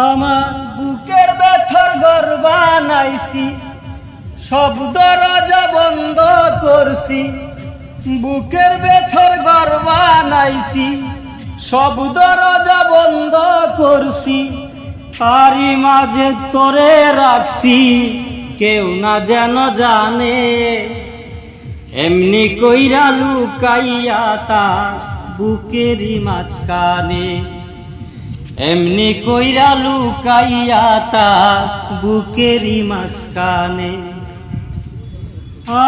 আমার বুকের ব্যথার ঘর বানাইছি, সব দরজা বন্ধ করছি। বুকের ব্যথার ঘর বানাইছি, সব দরজা বন্ধ করছি। তারই মাঝে তোরে রাখছি, কেউ না যেন জানে। এমনি কইরা লুকাইয়া তার বুকেরই মাঝখানে, এমনি কইরা লুকাইয়া তার বুকেরই মাঝখানে।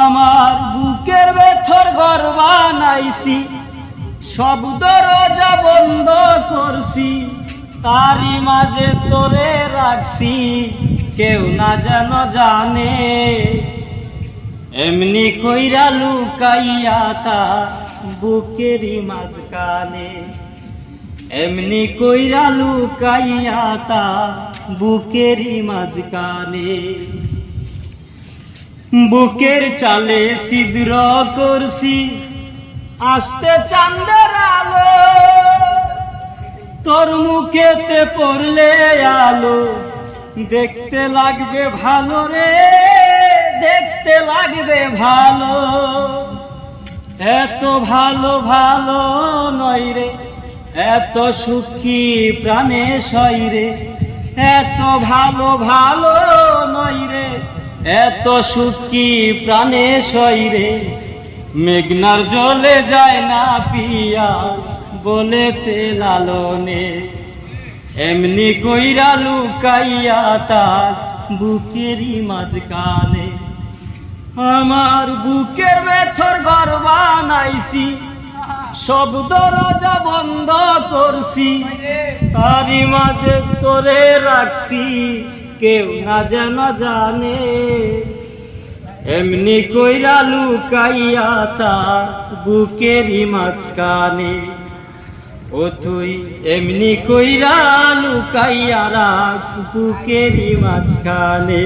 আমার বুকের ভেতর ঘর বানাইছি, সব দরজা বন্ধ করছি। তারই মাঝে তোরে রাখছি, কেউ না যেন জানে। এমনি কইরা লুকাইয়া তার বুকেরই মাঝখানে, এমনি কইরা লুকাইয়া তার বুকেরই মাঝখানে। বুকের চালে ছিদ্র করছি, আসতে চাঁদের আলো। তোর মুখেতে পড়লে আলো, দেখতে লাগবে ভালো রে, দেখতে লাগবে ভালো। এত ভালো ভালো নয় রে, এত সুখী প্রাণে সয় রে। এত ভালো ভালো নয় রে, এত সুখী প্রাণে সয় রে। মেঘনার জলে যায় না পিয়া, বলেছে লালনে। এমনি কইরা লুকাইয়া তার বুকেরই মাঝখানে। আমার বুকের ভেতর ঘর বানাইছি, সব দরজা বন্ধ করছি। তারই মাঝে তোরে রাখছি, কেউ না যেন জানে। এমনি কইরা লুকাইয়া তার বুকেরই মাঝখানে। ও তুই এমনি কইরা লুকাইয়া রাখ বুকেরই মাঝখানে।